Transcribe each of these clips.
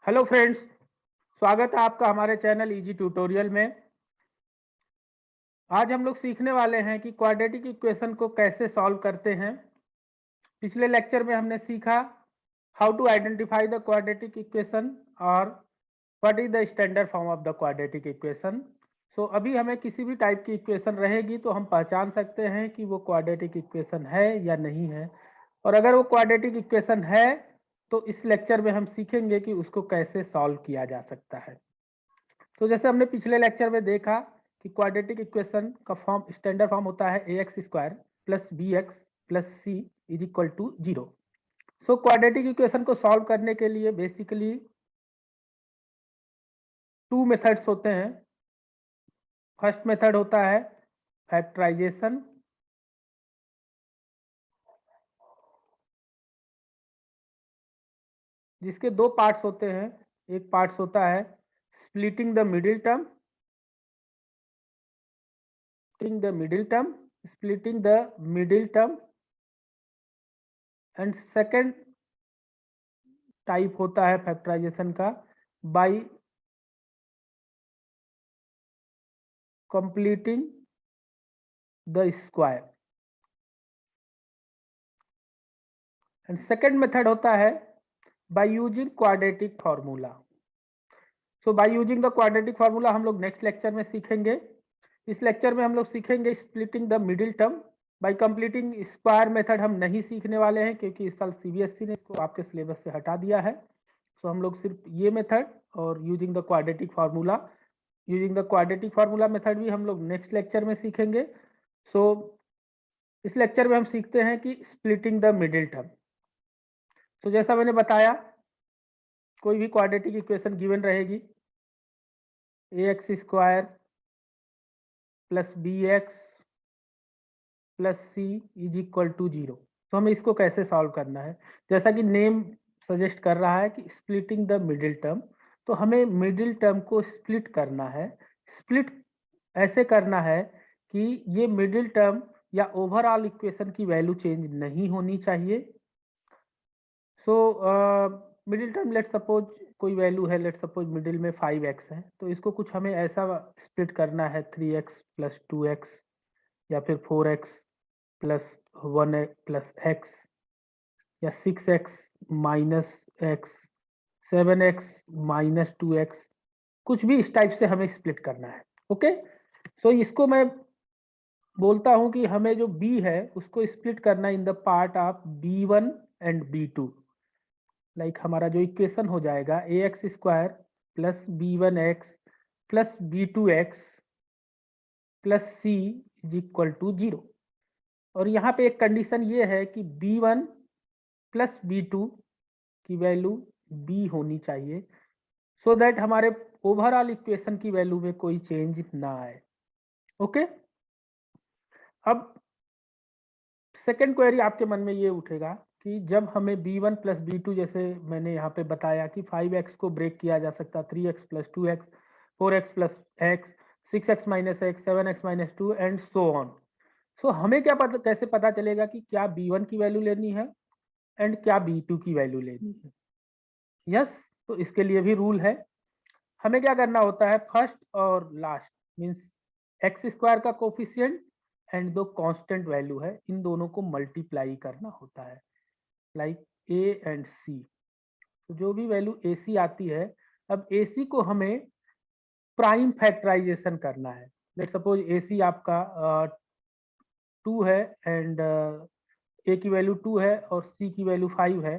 Hello friends, स्वागत है आपका हमारे चैनल इजी ट्यूटोरियल में। आज हम लोग सीखने वाले हैं कि क्वाड्रेटिक इक्वेशन को कैसे सॉल्व करते हैं। पिछले लेक्चर में हमने सीखा how to identify the quadratic equation और what is the standard form of the quadratic equation. So अभी हमें किसी भी टाइप की इक्वेशन रहेगी तो हम पहचान सकते हैं कि वो क्वाड्रेटिक इक्वेशन है या नहीं है, और अगर वो क्वाड्रेटिक इक्वेशन है तो इस लेक्चर में हम सीखेंगे कि उसको कैसे सॉल्व किया जा सकता है। तो जैसे हमने पिछले लेक्चर में देखा कि क्वाड्रेटिक इक्वेशन का फॉर्म स्टैंडर्ड फॉर्म होता है A X square plus B X plus C is equal to 0। So quadratic equation को सॉल्व करने के लिए बेसिकली टू मेथड्स होते हैं। फर्स्ट मेथड होता है फैक्टराइजेशन, जिसके दो पार्ट्स होते हैं। एक पार्ट्स होता है splitting the middle term, splitting the middle term and second type होता है फैक्टराइजेशन का bye completing the square, and second method होता है by using quadratic formula. So by using the quadratic formula हम लोग नेक्स्ट लेक्चर में सीखेंगे। इस लेक्चर में हम लोग सीखेंगे splitting the middle term. Bye completing square method हम नहीं सीखने वाले हैं क्योंकि इस साल सीबीएसई ने इसको आपके सिलेबस से हटा दिया है। सो हम लोग सिर्फ ये मेथड और using the quadratic formula method भी हम लोग नेक्स्ट लेक्चर में सीखेंगे। सो इस लेक्चर में हम सीखते हैं कि स्प्लिटिंग द मिडिल टर्म। तो जैसा मैंने बताया, कोई भी क्वाड्रेटिक इक्वेशन गिवन रहेगी A X square plus B X plus C is equal to 0। तो हमें इसको कैसे सॉल्व करना है, जैसा कि नेम सजेस्ट कर रहा है कि स्प्लिटिंग द मिडिल टर्म। तो हमें मिडिल टर्म को स्प्लिट करना है। स्प्लिट ऐसे करना है कि ये मिडिल टर्म या ओवरऑल इक्वेशन की वैल्यू चेंज नहीं होनी चाहिए। So middle term let suppose कोई वैल्यू है, लेट सपोज मिडिल में 5x है, तो इसको कुछ हमें ऐसा स्प्लिट करना है 3x प्लस 2x या फिर 4x प्लस 1 प्लस x या 6x minus x 7x minus 2x, कुछ भी इस टाइप से हमें स्प्लिट करना है। ओके, सो इसको मैं बोलता हूं कि हमें जो b है उसको स्प्लिट करना in the part of b1 and b2। Like हमारा जो इक्वेशन हो जाएगा A X square plus B one X plus B two X plus C is equal to 0। और यहाँ पे एक कंडीशन ये है कि b1 प्लस b2 की वैल्यू b होनी चाहिए, सो दैट हमारे ओवरऑल इक्वेशन की वैल्यू में कोई चेंज ना आए। ओके, अब सेकेंड क्वेरी आपके मन में ये उठेगा कि जब हमें b1 प्लस बी टू, जैसे मैंने यहाँ पे बताया कि 5x को ब्रेक किया जा सकता 3x plus 2x 4x plus x 6x minus x 7x minus 2 and so on. So हमें क्या पता, कैसे पता चलेगा कि क्या b1 की वैल्यू लेनी है एंड क्या b2 की वैल्यू लेनी है। यस, तो इसके लिए भी रूल है। हमें क्या करना होता है, फर्स्ट और लास्ट मीन्स एक्स स्क्वायर का कोफिशिएंट एंड दो कांस्टेंट वैल्यू है, इन दोनों को मल्टीप्लाई करना होता है, लाइक ए एंड सी। तो जो भी वैल्यू ए सी आती है, अब ए सी को हमें प्राइम फैक्टराइजेशन करना है। लेट सपोज ए सी आपका 2 है एंड ए की वैल्यू 2 है और सी की वैल्यू 5 है,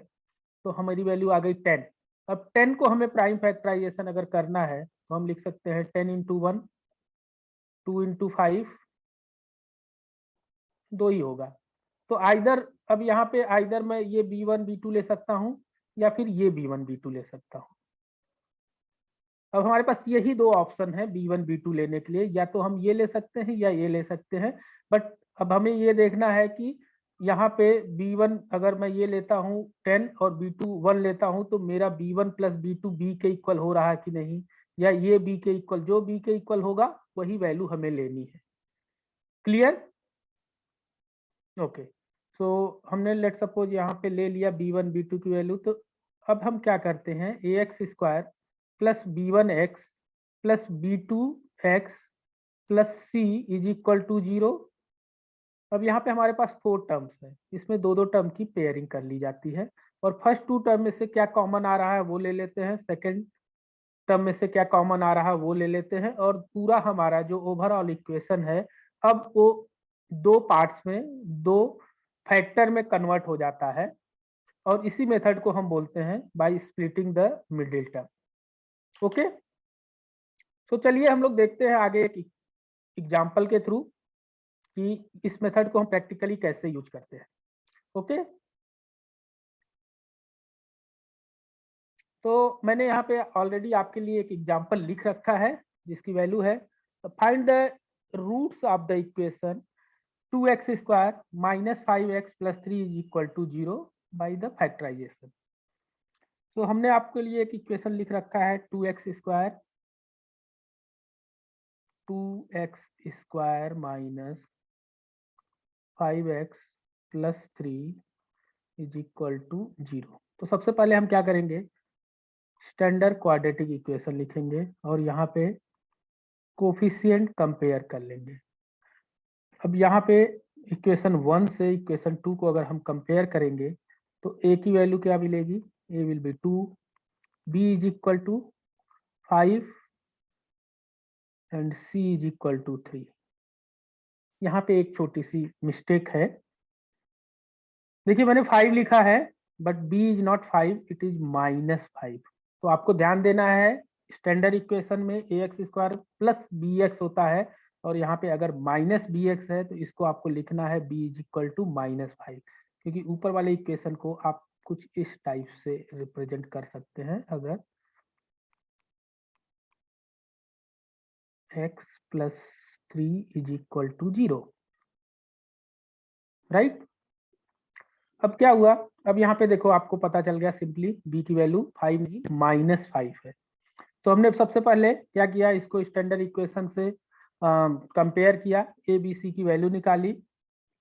तो हमारी वैल्यू आ गई 10। अब 10 को हमें प्राइम फैक्टराइजेशन अगर करना है तो हम लिख सकते हैं 10 इंटू 1 2 इंटू 5, 2 ही होगा। तो आइदर, अब यहाँ पे आइदर मैं ये b1 b2 ले सकता हूँ या फिर ये b1 b2 ले सकता हूँ। अब हमारे पास यही दो ऑप्शन है b1 b2 लेने के लिए, या तो हम ये ले सकते हैं या ये ले सकते हैं। बट अब हमें ये देखना है कि यहाँ पे b1 अगर मैं ये लेता हूँ 10 और b2 1 लेता हूँ तो मेरा b1 प्लस b2 b के इक्वल हो रहा है कि नहीं, या ये b के इक्वल, जो b के इक्वल होगा वही वैल्यू हमें लेनी है। क्लियर? ओके, सो हमने लेट सपोज यहाँ पे ले लिया b1 b2 की वैल्यू। तो अब हम क्या करते हैं, ax² plus b1x plus b2x plus c is equal to 0। अब यहाँ पे हमारे पास 4 टर्म्स है, इसमें दो दो टर्म की पेयरिंग कर ली जाती है, और फर्स्ट 2 टर्म में से क्या कॉमन आ रहा है वो ले लेते हैं, सेकंड टर्म में से क्या कॉमन आ रहा है वो ले लेते हैं, और पूरा हमारा जो ओवरऑल इक्वेशन है अब वो दो पार्ट्स में, दो फैक्टर में कन्वर्ट हो जाता है, और इसी मेथड को हम बोलते हैं by splitting the middle term. Okay, तो चलिए हम लोग देखते हैं आगे एक एग्जाम्पल के थ्रू कि इस मेथड को हम प्रैक्टिकली कैसे यूज करते हैं। ओके, तो मैंने यहाँ पे ऑलरेडी आपके लिए एक एग्जाम्पल लिख रखा है जिसकी वैल्यू है, find the roots of the equation 2x² minus 5x plus 3 is equal to 0 by the factorisation. तो हमने आपके लिए एक इक्वेशन लिख रखा है 2x² 2x² minus 5x plus 3 is equal to 0। तो सबसे पहले हम क्या करेंगे, स्टैंडर्ड क्वाड्रेटिक इक्वेशन लिखेंगे और यहाँ पे कोफिशिएंट कंपेयर कर लेंगे। अब यहाँ पे इक्वेशन 1 से इक्वेशन 2 को अगर हम कंपेयर करेंगे तो a की वैल्यू क्या मिलेगी, a will be 2, b is equal to 5 and c is equal to 3। यहाँ पे एक छोटी सी मिस्टेक है, देखिए मैंने 5 लिखा है but b is not 5, it is -5। तो आपको ध्यान देना है, स्टैंडर्ड इक्वेशन में ax² प्लस bx होता है, और यहाँ पे अगर -bx है तो इसको आपको लिखना है b इज इक्वल टू -5, क्योंकि ऊपर वाले इक्वेशन को आप कुछ इस टाइप से रिप्रेजेंट कर सकते हैं, अगर x plus 3 is equal to 0, right. अब क्या हुआ, अब यहाँ पे देखो आपको पता चल गया सिंपली b की वैल्यू 5 -5 है। तो हमने सबसे पहले क्या किया, इसको स्टैंडर्ड इक्वेशन से कंपेयर किया, ए बी सी की वैल्यू निकाली,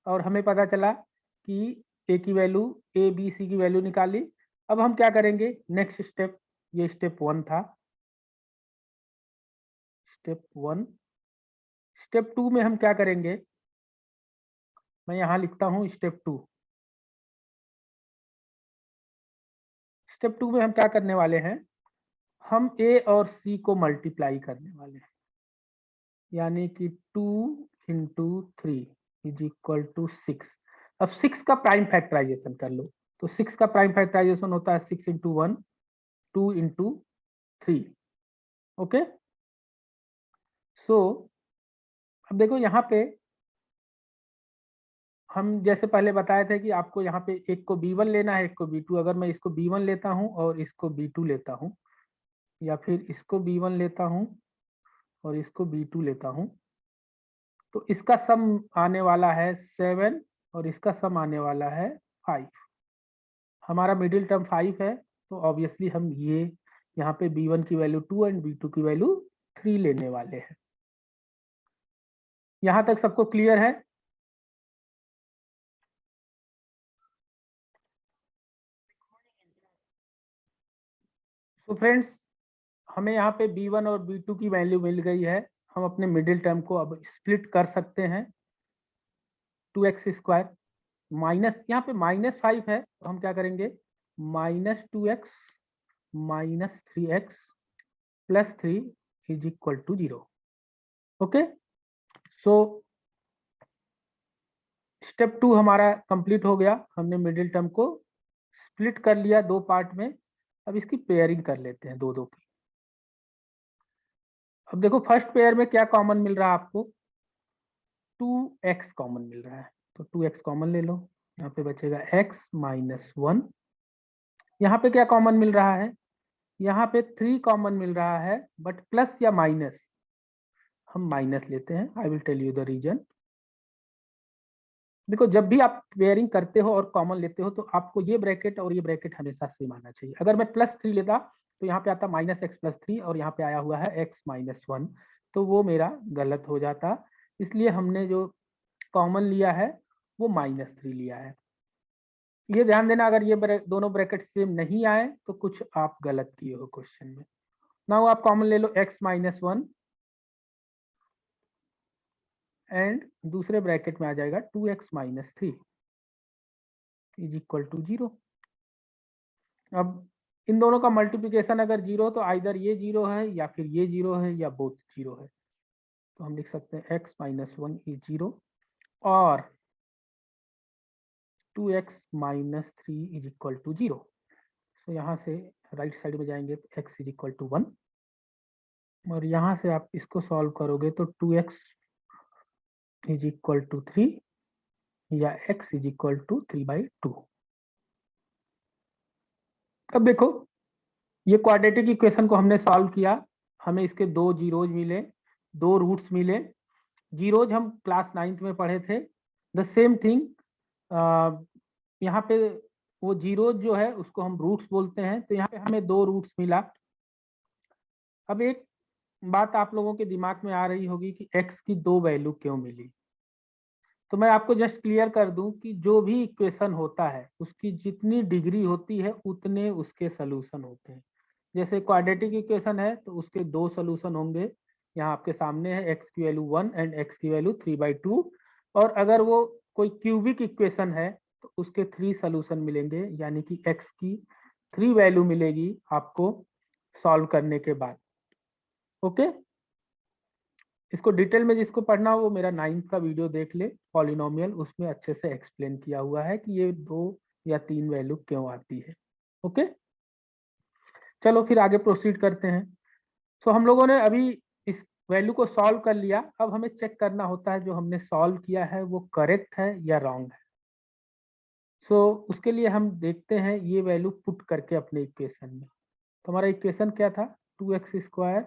और हमें पता चला कि ए की वैल्यू, ए बी सी की वैल्यू निकाली। अब हम क्या करेंगे, नेक्स्ट स्टेप, ये स्टेप 1 था, स्टेप 1। स्टेप 2 में हम क्या करेंगे, मैं यहाँ लिखता हूँ स्टेप 2। स्टेप 2 में हम क्या करने वाले हैं, हम a और c को मल्टीप्लाई करने वाले हैं, यानी कि 2 इंटू 3 इज इक्वल टू 6। अब 6 का प्राइम फैक्टराइजेशन कर लो, तो 6 का प्राइम फैक्टराइजेशन होता है 6 इंटू 1, 2 इंटू 3। ओके, सो अब देखो यहाँ पे हम जैसे पहले बताए थे कि आपको यहाँ पे एक को b1 लेना है, एक को b2। अगर मैं इसको b1 लेता हूँ और इसको b2 लेता हूँ, या फिर इसको b1 लेता हूँ और इसको b2 लेता हूँ, तो इसका सम आने वाला है 7 और इसका सम आने वाला है 5। हमारा मिडिल टर्म 5 है, तो ऑब्वियसली हम ये यहाँ पे b1 की वैल्यू 2 एंड b2 की वैल्यू 3 लेने वाले हैं। यहाँ तक सबको क्लियर है? तो फ्रेंड्स, हमें यहाँ पे b1 और b2 की वैल्यू मिल गई है, हम अपने मिडिल टर्म को अब स्प्लिट कर सकते हैं। 2x² माइनस, यहाँ पे -5 है, तो हम क्या करेंगे, -2x minus 3x plus 3 is equal to 0। Okay, so step 2 हमारा कंप्लीट हो गया, हमने मिडिल टर्म को स्प्लिट कर लिया दो पार्ट में। अब इसकी पेयरिंग कर लेते हैं दो दो की। अब देखो फर्स्ट पेयर में क्या कॉमन मिल रहा है आपको, 2x कॉमन मिल रहा है, तो 2x कॉमन ले लो, यहाँ पे बचेगा x माइनस 1। यहाँ पे क्या कॉमन मिल रहा है, यहाँ पे 3 कॉमन मिल रहा है, बट प्लस या माइनस, हम माइनस लेते हैं। I will tell you the reason. देखो जब भी आप पेयरिंग करते हो और कॉमन लेते हो तो आपको ये ब्रैकेट और ये ब्रैकेट हमेशा सेम आना चाहिए। अगर मैं +3 लेता तो यहाँ पे आता -x प्लस 3 और यहाँ पे आया हुआ है x माइनस 1, तो वो मेरा गलत हो जाता। इसलिए हमने जो कॉमन लिया है वो -3 लिया है। ये ध्यान देना, अगर ये दोनों ब्रैकेट सेम नहीं आए तो कुछ आप गलत किए हो क्वेश्चन में। नाउ आप कॉमन ले लो x-1 एंड दूसरे ब्रैकेट में आ जाएगा 2x-3 इज इक्वल टू 0। अब इन दोनों का मल्टीप्लिकेशन अगर 0 तो आइदर ये 0 है या फिर ये 0 है या बोथ 0 है। तो हम लिख सकते हैं x-1 इज 0 और 2x-3 इज इक्वल टू 0। तो यहाँ से राइट साइड में जाएंगे तो x इज इक्वल टू 1 और यहाँ से आप इसको सॉल्व करोगे तो 2x इज इक्वल टू 3 या x इज इक्वल टू 3/2। अब देखो ये क्वाड्रेटिक इक्वेशन को हमने सॉल्व किया, हमें इसके दो जीरोज मिले, दो रूट्स मिले। जीरोज हम क्लास 9th में पढ़े थे। द सेम थिंग यहाँ पे वो जीरोज जो है उसको हम रूट्स बोलते हैं। तो यहाँ पे हमें दो रूट्स मिला। अब एक बात आप लोगों के दिमाग में आ रही होगी कि x की दो वैल्यू क्यों मिली। तो मैं आपको जस्ट क्लियर कर दूं कि जो भी इक्वेशन होता है उसकी जितनी डिग्री होती है उतने उसके सोल्यूशन होते हैं। जैसे क्वाड्रेटिक इक्वेशन है तो उसके दो सोल्यूशन होंगे, यहाँ आपके सामने है x की वैल्यू 1 एंड x की वैल्यू 3/2। और अगर वो कोई क्यूबिक इक्वेशन है तो उसके 3 सोल्यूशन मिलेंगे, यानी कि x की 3 वैल्यू मिलेगी आपको सॉल्व करने के बाद। ओके, इसको डिटेल में जिसको पढ़ना हो वो मेरा 9th का वीडियो देख ले, पॉलिनोमियल, उसमें अच्छे से एक्सप्लेन किया हुआ है कि ये 2 या 3 वैल्यू क्यों आती है। ओके, चलो फिर आगे प्रोसीड करते हैं। सो हम लोगों ने अभी इस वैल्यू को सॉल्व कर लिया। अब हमें चेक करना होता है जो हमने सॉल्व किया है वो करेक्ट है या रॉन्ग है। सो उसके लिए हम देखते हैं ये वैल्यू पुट करके अपने इक्वेशन में। तो हमारा इक्वेशन क्या था, 2x²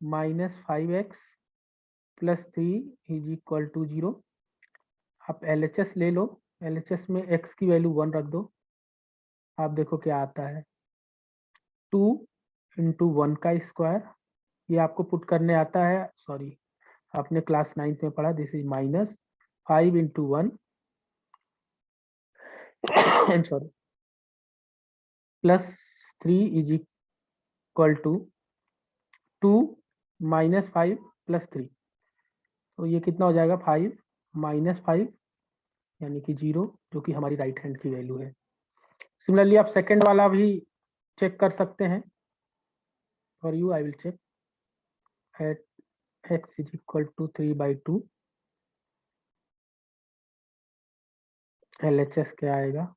- 5x + 3 is equal to 0। आप LHS ले लो, LHS में x की वैल्यू 1 रख दो। आप देखो क्या आता है, 2 × 1 का स्क्वायर, ये आपको पुट करने आता है, सॉरी आपने क्लास 9th में पढ़ा, this is -5 × 1 sorry +3 is equal to 2 - 5 + 3। तो ये कितना हो जाएगा, 5 - 5 यानी कि 0, जो कि हमारी राइट हैंड की वैल्यू है। सिमिलरली आप सेकंड वाला भी चेक कर सकते हैं। For you I will check at x is equal to 3/2। LHS क्या आएगा,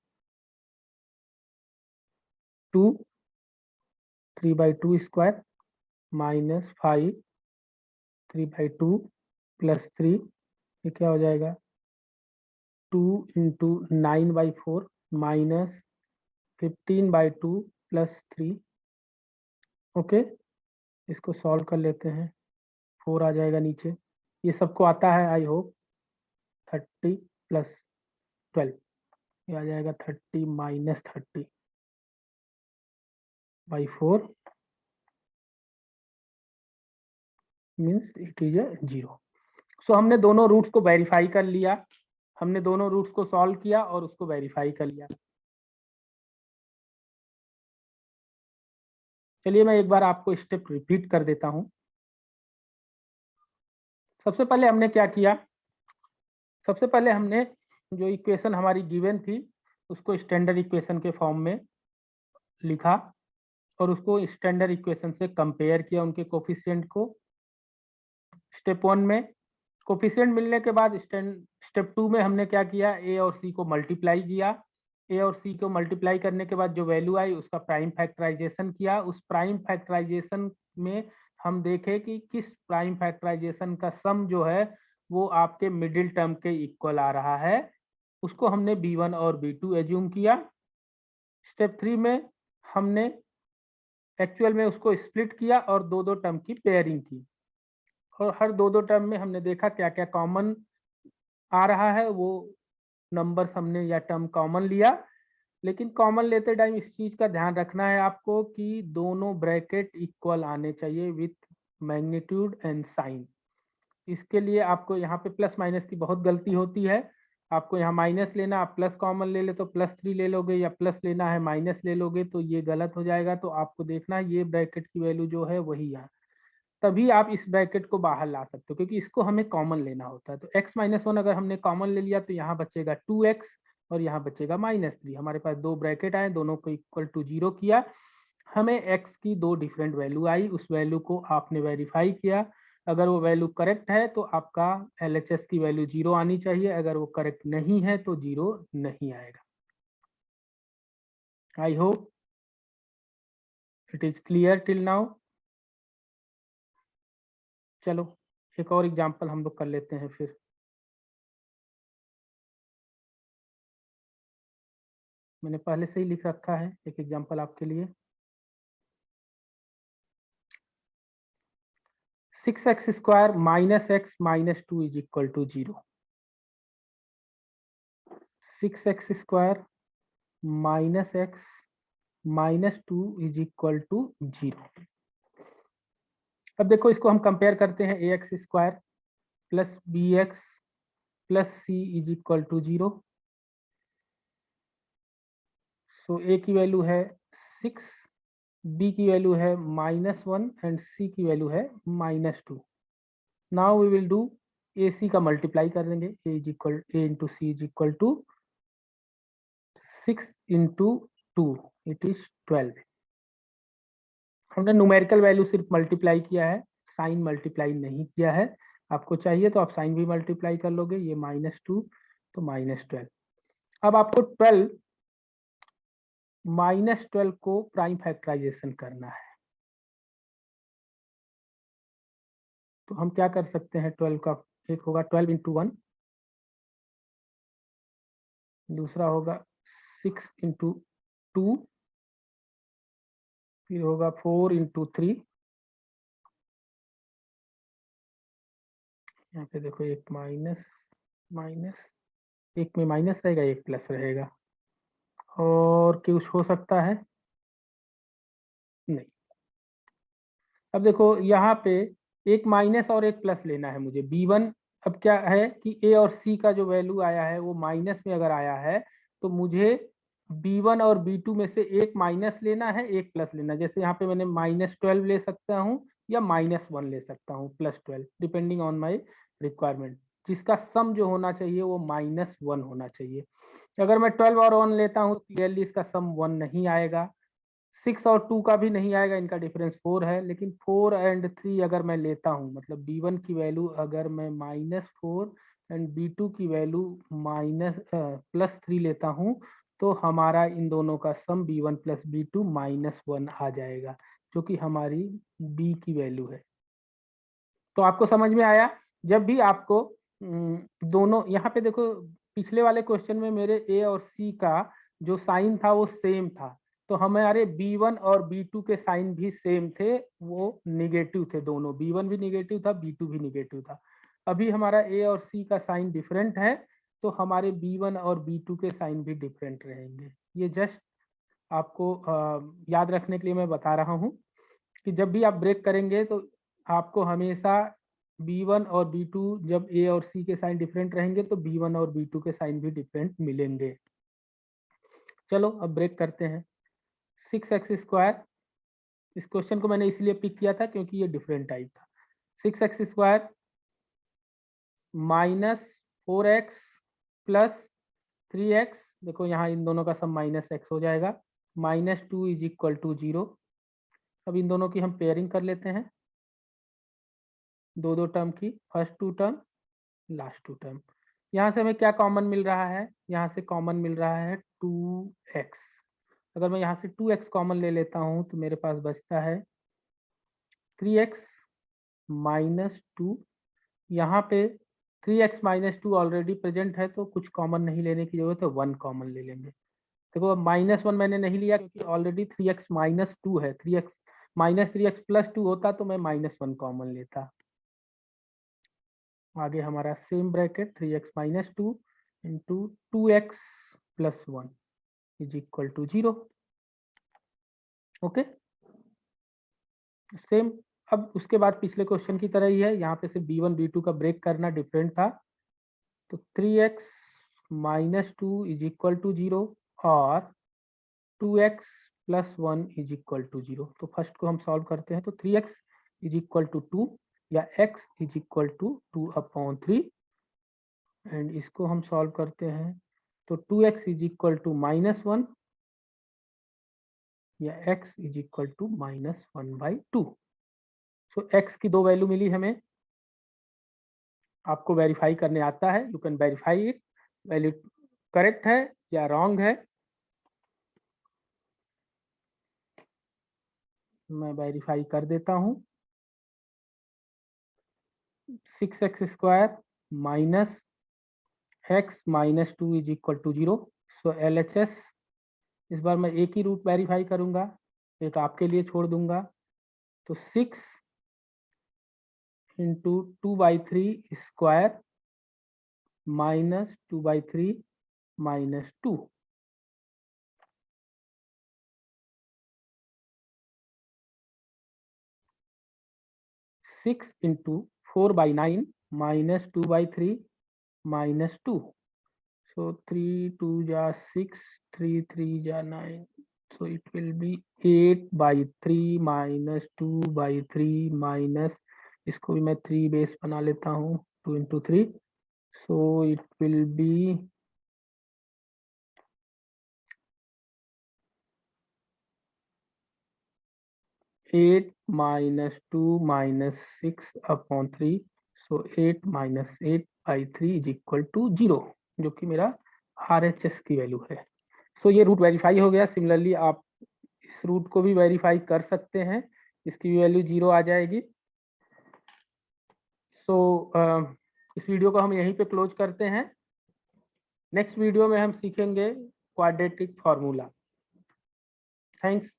2 3/2 स्क्वायर -5 3/2 + 3, ये क्या हो जाएगा, 2 × 9/4 -15/2 + 3। ओके, इसको सॉल्व कर लेते हैं, 4 आ जाएगा नीचे। ये सबको आता है आई होप। 30 + 12, ये आ जाएगा 30 - 30/4 मीन्स इट इज 0। सो हमने दोनों रूट्स को वेरीफाई कर लिया, हमने दोनों रूट्स को सॉल्व किया और उसको वेरीफाई कर लिया। चलिए मैं एक बार आपको स्टेप रिपीट कर देता हूं। सबसे पहले हमने क्या किया, सबसे पहले हमने जो इक्वेशन हमारी गिवन थी उसको स्टैंडर्ड इक्वेशन के फॉर्म में लिखा और उसको स्टैंडर्ड इक्वेशन से कंपेयर किया उनके कोफिशिएंट को। स्टेप 1 में कोफिशिएंट मिलने के बाद स्टेप 2 में हमने क्या किया, ए और सी को मल्टीप्लाई किया। ए और सी को मल्टीप्लाई करने के बाद जो वैल्यू आई उसका प्राइम फैक्टराइजेशन किया। उस प्राइम फैक्टराइजेशन में हम देखे कि किस प्राइम फैक्टराइजेशन का सम जो है वो आपके मिडिल टर्म के इक्वल आ रहा है, उसको हमने B1 और B2 एज्यूम किया। स्टेप 3 में हमने एक्चुअल में उसको स्प्लिट किया और दो दो टर्म की पेयरिंग की और हर दो दो टर्म में हमने देखा क्या क्या कॉमन आ रहा है, वो नंबर्स हमने या टर्म कॉमन लिया। लेकिन कॉमन लेते टाइम इस चीज का ध्यान रखना है आपको कि दोनों ब्रैकेट इक्वल आने चाहिए विथ मैग्नीट्यूड एंड साइन। इसके लिए आपको यहाँ पे प्लस माइनस की बहुत गलती होती है। आपको यहाँ माइनस लेना, आप प्लस कॉमन ले ले तो +3 ले लोगे, या प्लस लेना है माइनस ले लोगे तो ये गलत हो जाएगा। तो आपको देखना है ये ब्रैकेट की वैल्यू जो है वही यहाँ, तभी आप इस ब्रैकेट को बाहर ला सकते हो, क्योंकि इसको हमें कॉमन लेना होता है। तो x-1 अगर हमने कॉमन ले लिया तो यहाँ बचेगा 2x और यहाँ बचेगा -3। हमारे पास दो ब्रैकेट आए, दोनों को इक्वल टू 0 किया, हमें x की दो डिफरेंट वैल्यू आई, उस वैल्यू को आपने वेरीफाई किया। अगर वो वैल्यू करेक्ट है तो आपका LHS की वैल्यू 0 आनी चाहिए, अगर वो करेक्ट नहीं है तो 0 नहीं आएगा। I hope it is clear till now. चलो एक और एग्जांपल हम लोग कर लेते हैं फिर। मैंने पहले से ही लिख रखा है एक एग्जांपल आपके लिए। 6x square minus x minus 2 is equal to 0। 6x square minus x minus 2 is equal to 0। अब देखो इसको हम कंपेयर करते हैं, ax square plus bx plus c is equal to 0। So a की वैल्यू है 6, b की वैल्यू है -1 एंड c की वैल्यू है -2। Now we will do AC का मल्टीप्लाई कर देंगे, a into C is equal to 6 into 2 it is 12। हमने न्यूमेरिकल वैल्यू सिर्फ मल्टीप्लाई किया है, साइन मल्टीप्लाई नहीं किया है। आपको चाहिए तो आप साइन भी मल्टीप्लाई कर लोगे, ये -2 तो -12। अब आपको 12 को प्राइम फैक्टराइजेशन करना है, तो हम क्या कर सकते हैं, 12 का एक होगा 12 इंटू 1, दूसरा होगा 6 इंटू 2, फिर होगा 4 इंटू 3। यहाँ पे देखो एक माइनस माइनस, एक में माइनस रहेगा एक प्लस रहेगा, और कुछ हो सकता है नहीं। अब देखो यहाँ पे एक माइनस और एक प्लस लेना है मुझे b1। अब क्या है कि a और c का जो वैल्यू आया है वो माइनस में अगर आया है तो मुझे b1 और b2 में से एक माइनस लेना है, एक प्लस लेना है। जैसे यहाँ पे मैंने -12 ले सकता हूँ या -1 ले सकता हूँ, +12 डिपेंडिंग ऑन माई रिक्वायरमेंट। जिसका सम जो होना चाहिए वो -1 होना चाहिए। अगर मैं 12 और 1 लेता हूँ क्लियरली इसका सम 1 नहीं आएगा, 6 और 2 का भी नहीं आएगा, इनका डिफरेंस 4 है। लेकिन 4 एंड 3 अगर मैं लेता हूँ, मतलब b1 की वैल्यू अगर मैं -4 एंड b2 की वैल्यू +3 लेता हूँ, तो हमारा इन दोनों का सम b1 प्लस b2 -1 आ जाएगा, जो कि हमारी b की वैल्यू है। तो आपको समझ में आया। जब भी आपको दोनों, यहाँ पे देखो पिछले वाले क्वेश्चन में मेरे a और c का जो साइन था वो सेम था, तो हमारे b1 और b2 के साइन भी सेम थे, वो निगेटिव थे दोनों, b1 भी निगेटिव था, b2 भी निगेटिव था। अभी हमारा a और c का साइन डिफरेंट है, तो हमारे b1 और b2 के साइन भी डिफरेंट रहेंगे। ये जस्ट आपको याद रखने के लिए मैं बता रहा हूँ कि जब भी आप ब्रेक करेंगे तो आपको हमेशा b1 और b2, जब a और c के साइन डिफरेंट रहेंगे तो b1 और b2 के साइन भी डिफरेंट मिलेंगे। चलो अब ब्रेक करते हैं। 6x स्क्वायर, इस क्वेश्चन को मैंने इसलिए पिक किया था क्योंकि ये डिफरेंट टाइप था। 6x square -4x plus 3x, देखो यहाँ इन दोनों का सम -x हो जाएगा, -2 इज इक्वल टू 0। अब इन दोनों की हम पेयरिंग कर लेते हैं, दो टर्म की, फर्स्ट 2 टर्म लास्ट 2 टर्म। यहाँ से हमें क्या कॉमन मिल रहा है, यहाँ से कॉमन मिल रहा है 2x। अगर मैं यहाँ से 2x कॉमन ले लेता हूँ तो मेरे पास बचता है 3x माइनस 2। यहाँ पे 3x माइनस 2 ऑलरेडी प्रेजेंट है तो कुछ कॉमन नहीं लेने की जरूरत है, 1 कॉमन ले लेंगे। देखो अब -1 मैंने नहीं लिया क्योंकि ऑलरेडी 3x माइनस 2 है, 3x प्लस 2 होता तो मैं -1 कॉमन लेता। आगे हमारा same bracket 3x minus 2 into 2x plus 1 is equal to 0। Okay, same. अब उसके बाद पिछले क्वेश्चन की तरह ही है, यहाँ पे से b1 b2 का ब्रेक करना डिफरेंट था, तो 3x -2 इज इक्वल टू 0 और 2x plus 1 is equal to 0। तो फर्स्ट को हम सॉल्व करते हैं, तो 3x इज इक्वल टू 2 या x is equal to 2/3 and इसको हम सॉल्व करते हैं, तो 2x इज इक्वल टू -1 या x is equal to -1/2। So x की दो वैल्यू मिली हमें, आपको वेरीफाई करने आता है, you can verify it, value correct है या रॉन्ग है। मैं वेरीफाई कर देता हूं। 6x square minus x minus 2 is equal to 0। So LHS, इस बार मैं एक ही रूट वेरीफाई करूंगा, एक आपके लिए छोड़ दूंगा। तो 6 into 2/3 square minus 2/3 minus 2, 6 into 4/9 minus 2/3 minus 2। So 3 2 ja 6, 3 3 ja 9. So it will be 8/3 minus 2/3 minus, इसको भी मैं 3 बेस बना लेता हूँ, 2 into 3. So it will be 8 minus 2 minus 6/3. So 8 minus 8/3 is equal to 0, जो कि मेरा RHS की वैल्यू है। सो ये रूट वेरीफाई हो गया। सिमिलरली आप इस रूट को भी वेरीफाई कर सकते हैं, इसकी भी वैल्यू 0 आ जाएगी। सो इस वीडियो को हम यहीं पे क्लोज करते हैं। नेक्स्ट वीडियो में हम सीखेंगे क्वाड्रेटिक फार्मूला। थैंक्स।